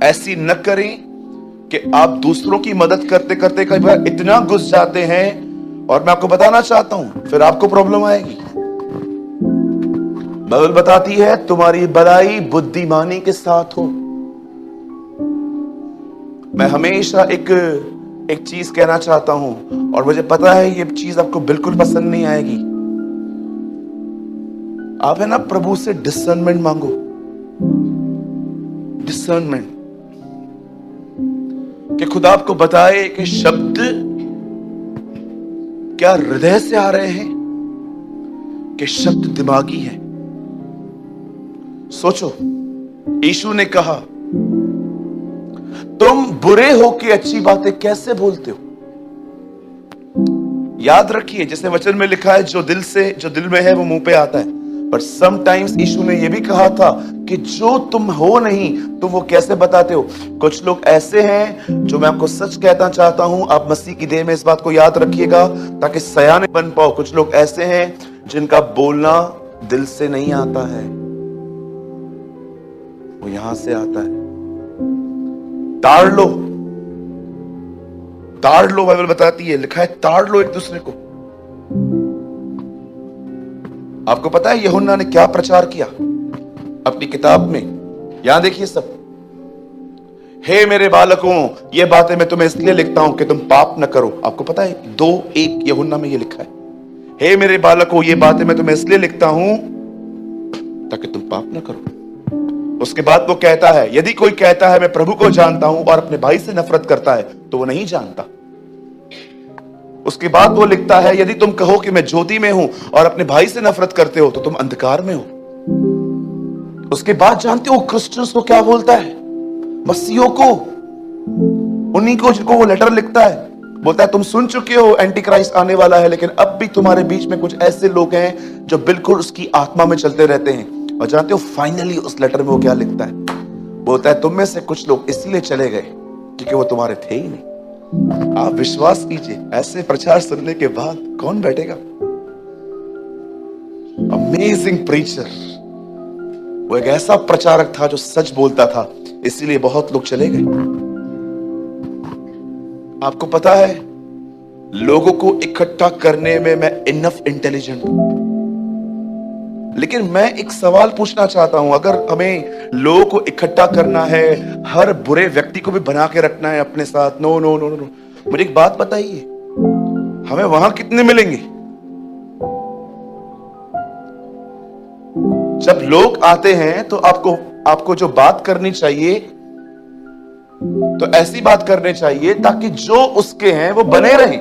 ऐसी न करें कि आप दूसरों की मदद करते करते कई बार इतना घुस जाते हैं, और मैं आपको बताना चाहता हूं फिर आपको प्रॉब्लम आएगी। बाइबल बताती है तुम्हारी भलाई बुद्धिमानी के साथ हो। मैं हमेशा एक चीज कहना चाहता हूं, और मुझे पता है ये चीज आपको बिल्कुल पसंद नहीं आएगी। आप है ना प्रभु से डिसर्नमेंट मांगो, डिसर्नमेंट, कि खुदा आपको बताए कि शब्द क्या हृदय से आ रहे हैं कि शब्द दिमागी है। सोचो, यीशु ने कहा तुम बुरे हो के अच्छी बातें कैसे बोलते हो। याद रखिए, जैसे वचन में लिखा है जो दिल में है वो मुंह पे आता है। पर समटाइम्स यीशु ने यह भी कहा था कि जो तुम हो नहीं तुम वो कैसे बताते हो। कुछ लोग ऐसे हैं, जो मैं आपको सच कहना चाहता हूं, आप मसीह की देह में इस बात को याद रखिएगा ताकि सयाने बन पाओ। कुछ लोग ऐसे हैं जिनका बोलना दिल से नहीं आता है, वो यहां से आता है। ताड़ लो, ताड़ लो, बाइबल बताती है, लिखा है ताड़ लो एक दूसरे को। आपको पता है यूहन्ना ने क्या प्रचार किया अपनी किताब में? यहां देखिए सब, हे मेरे बालकों ये बातें मैं तुम्हें इसलिए लिखता हूं कि तुम पाप न करो। आपको पता है 2:1 यूहन्ना में ये लिखा है, हे मेरे बालकों ये बातें मैं तुम्हें इसलिए लिखता हूं ताकि तुम पाप न करो। उसके बाद वो कहता है यदि कोई कहता है मैं प्रभु को जानता हूं और अपने भाई से नफरत करता है तो वो नहीं जानता। उसके बाद वो लिखता है यदि तुम कहो कि मैं ज्योति में हूं और अपने भाई से नफरत करते हो तो तुम अंधकार में हो। उसके बाद जानते हो क्रिश्चियंस को क्या बोलता है? मसीहों को, उन्हीं को जिनको वो लेटर लिखता है, बोलता है तुम सुन चुके हो एंटी क्राइस्ट आने वाला है, लेकिन अब भी तुम्हारे बीच में कुछ ऐसे लोग हैं जो बिल्कुल उसकी आत्मा में चलते रहते हैं। और जानते हो फाइनली उस लेटर में वो क्या लिखता है? बोलता है तुम में से कुछ लोग इसलिए चले गए क्योंकि वो तुम्हारे थे ही नहीं। आप विश्वास कीजिए, ऐसे प्रचार सुनने के बाद कौन बैठेगा? अमेजिंग प्रीचर, वो एक ऐसा प्रचारक था जो सच बोलता था, इसीलिए बहुत लोग चले गए। आपको पता है लोगों को इकट्ठा करने में मैं इनफ इंटेलिजेंट हूं, लेकिन मैं एक सवाल पूछना चाहता हूं, अगर हमें लोगों को इकट्ठा करना है, हर बुरे व्यक्ति को भी बना के रखना है अपने साथ, नो नो नो नो, मुझे एक बात बताइए, हमें वहां कितने मिलेंगे? जब लोग आते हैं तो आपको जो बात करनी चाहिए तो ऐसी बात करनी चाहिए ताकि जो उसके हैं वो बने रहें।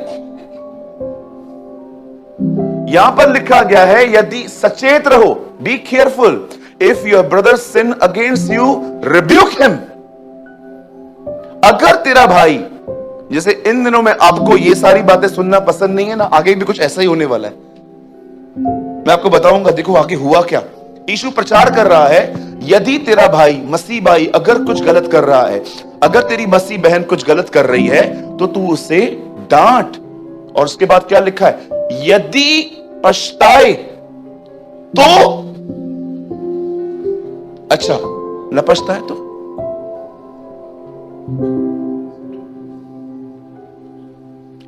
यहां पर लिखा गया है यदि सचेत रहो, be careful, if your brother sin against you rebuke him. अगर तेरा भाई, जैसे इन दिनों में आपको ये सारी बातें सुनना पसंद नहीं है ना, आगे भी कुछ ऐसा ही होने वाला है, मैं आपको बताऊंगा। देखो आगे हुआ क्या। यीशु प्रचार कर रहा है यदि तेरा भाई, मसीह भाई अगर कुछ गलत कर रहा है, अगर तेरी मसीह बहन कुछ गलत कर रही है तो तू उसे डांट। और उसके बाद क्या लिखा है? यदि पछताए तो अच्छा, न पछताए तो?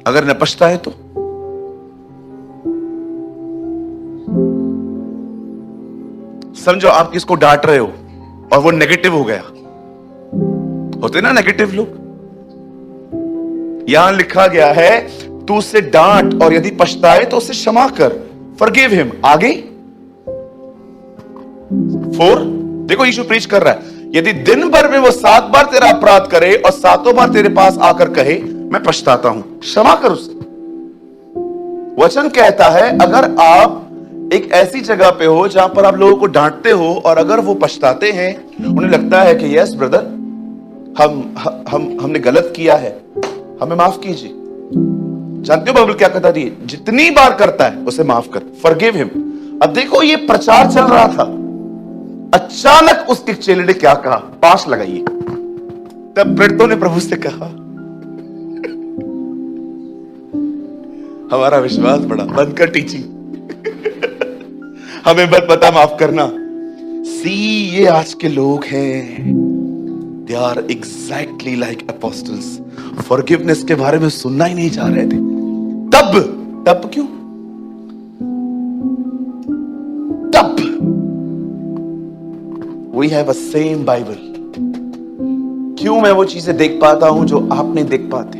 अगर न पछताए तो? समझो आप किसको डांट रहे हो और वो नेगेटिव हो गया। होते ना नेगेटिव लोग। यहां लिखा गया है तू उसे डांट और यदि पछताए तो उसे क्षमा कर, फॉरगिव हिम। आगे 4 देखो यीशु प्रीच कर रहा है, यदि दिन भर में वो 7 बार तेरा अपराध करे और 7 बार तेरे पास आकर कहे मैं पछताता हूं, क्षमा कर उसे। वचन कहता है अगर आप एक ऐसी जगह पे हो जहां पर आप लोगों को डांटते हो और अगर वो पछताते हैं, उन्हें लगता है कि यस ब्रदर हमने गलत किया है, हमें माफ कीजिए। जानते हो बाइबल क्या कहता है? जितनी बार करता है उसे माफ कर, फॉरगिव हिम। अब देखो ये प्रचार चल रहा था, अचानक उसके चेले ने क्या कहा? पास लगाइए। तब प्रेरितों ने प्रभु से कहा, हमारा विश्वास बढ़ा, बंद कर टीचिंग, हमें मत पता माफ करना। सी ये आज के लोग हैं, they are exactly like apostles. Forgiveness के बारे में सुनना ही नहीं चाह रहे थे। तब क्यों? तब we have a same Bible. क्यों मैं वो चीजें देख पाता हूं जो आप नहीं देख पाते?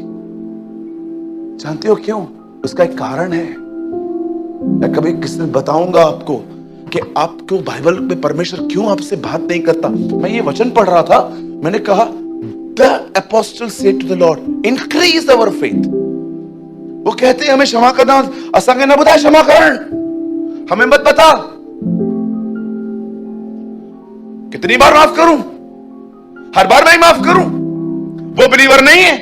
जानते हो क्यों? उसका एक कारण है। मैं कभी किसी दिन बताऊंगा आपको कि आपको बाइबल में परमेश्वर क्यों आपसे बात नहीं करता। मैं ये वचन पढ़ रहा था, मैंने कहा the apostle said to the Lord increase our faith. वो कहते हैं हमें क्षमा करना, असांगे न बताए क्षमा करण, हमें मत बता कितनी बार माफ करूं, हर बार मैं माफ करूं। वो बिलीवर नहीं है।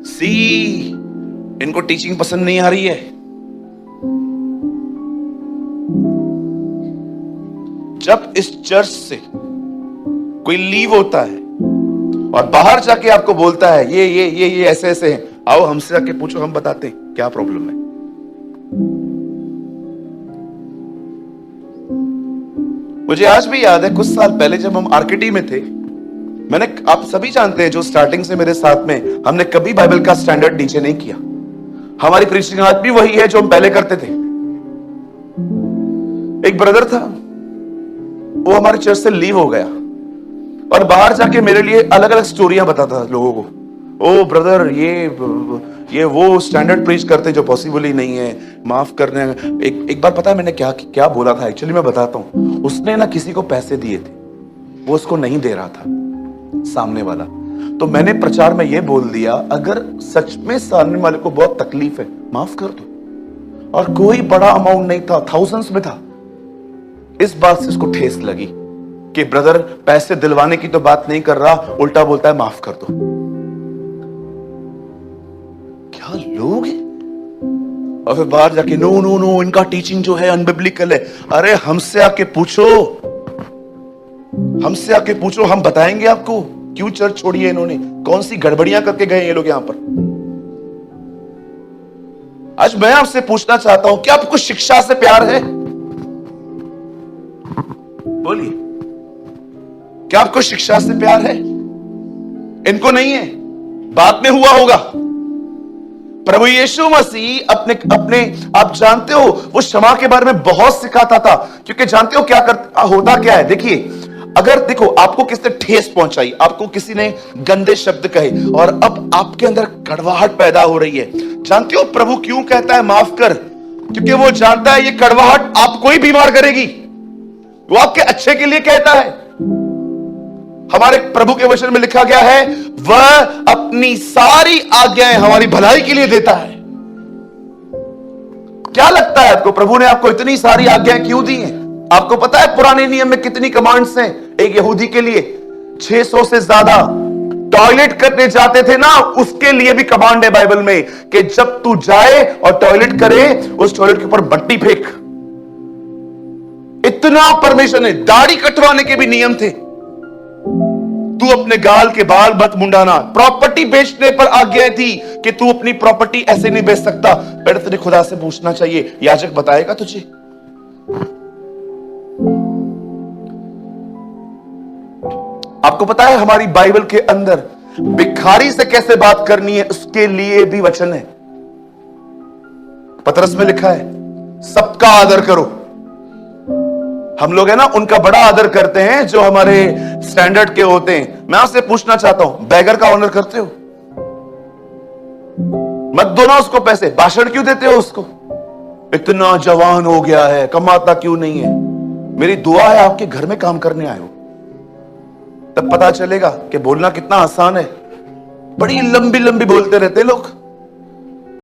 सी, इनको टीचिंग पसंद नहीं आ रही है। जब इस चर्च से कोई लीव होता है और बाहर जाके आपको बोलता है ये ऐसे ऐसे हैं, आओ हमसे आके पूछो, हम बताते हैं क्या प्रॉब्लम है। मुझे आज भी याद है, कुछ साल पहले जब हम आरकेटी में थे, मैंने, आप सभी जानते हैं जो स्टार्टिंग से मेरे साथ में, हमने कभी बाइबल का स्टैंडर्ड नीचे नहीं किया। हमारी प्रीचिंग आज भी वही है जो हम पहले करते थे। एक ब्रदर था, वो हमारे चर्च से लीव हो गया और बाहर जाके मेरे लिए अलग अलग स्टोरियां बताता था लोगों को। ओ ब्रदर, ये वो स्टैंडर्ड प्रीच करते जो पॉसिबल ही नहीं है, माफ करने। एक बार पता है मैंने क्या बोला था? एक्चुअली मैं बताता हूं। उसने ना किसी को पैसे दिए थे, वो उसको नहीं दे रहा था, सामने वाला। तो मैंने प्रचार में ये बोल दिया, अगर सच में सामने वाले को बहुत तकलीफ है, माफ कर दो। और कोई बड़ा अमाउंट नहीं था, थाउजेंड्स में था। इस बात से उसको ठेस लगी कि ब्रदर पैसे दिलवाने की तो बात नहीं कर रहा, उल्टा बोलता है माफ कर दो। क्या लोग हैं। और फिर बाहर जाके नो, इनका टीचिंग जो है अनबिब्लिकल है। अरे हमसे आके पूछो, हम बताएंगे आपको क्यों चर्च छोड़ी है इन्होंने, कौन सी गड़बड़ियां करके गए ये लोग यहां पर। आज मैं आपसे पूछना चाहता हूं, क्या आपको शिक्षा से प्यार है? बोलिए, क्या आपको शिक्षा से प्यार है? इनको नहीं है, बाद में हुआ होगा। प्रभु यीशु मसीह अपने आप जानते हो, वो क्षमा के बारे में बहुत सिखाता था, क्योंकि जानते हो क्या होता क्या है। देखिए, अगर देखो आपको किसी ने ठेस पहुंचाई, आपको किसी ने गंदे शब्द कहे और अब आपके अंदर कड़वाहट पैदा हो रही है, जानते हो प्रभु क्यों कहता है माफ कर? क्योंकि वो जानता है ये कड़वाहट आपको ही बीमार करेगी। वो आपके अच्छे के लिए कहता है। हमारे प्रभु के वचन में लिखा गया है, वह अपनी सारी आज्ञाएं हमारी भलाई के लिए देता है। क्या लगता है आपको, प्रभु ने आपको इतनी सारी आज्ञाएं क्यों दी हैं? आपको पता है पुराने नियम में कितनी कमांड्स हैं एक यहूदी के लिए? 600 से ज्यादा। टॉयलेट करने जाते थे ना, उसके लिए भी कमांड है बाइबल में कि जब तू जाए और टॉयलेट करे, उस टॉयलेट के ऊपर बट्टी फेंक। इतना परमिशन है। दाढ़ी कटवाने के भी नियम थे, तू अपने गाल के बाल मत मुंडाना। प्रॉपर्टी बेचने पर आज्ञा थी कि तू अपनी प्रॉपर्टी ऐसे नहीं बेच सकता। पहले तुझे खुदा से पूछना चाहिए, याजक बताएगा तुझे। आपको पता है हमारी बाइबल के अंदर भिखारी से कैसे बात करनी है, उसके लिए भी वचन है। पतरस में लिखा है, सबका आदर करो। हम लोग है ना, उनका बड़ा आदर करते हैं जो हमारे स्टैंडर्ड के होते हैं। मैं आपसे पूछना चाहता हूं, बैगर का ऑनर करते हो? मत दो ना उसको पैसे, भाषण क्यों देते हो उसको? इतना जवान हो गया है, कमाता क्यों नहीं है? मेरी दुआ है आपके घर में काम करने आए हो, तब पता चलेगा कि बोलना कितना आसान है। बड़ी लंबी लंबी बोलते रहते लोग।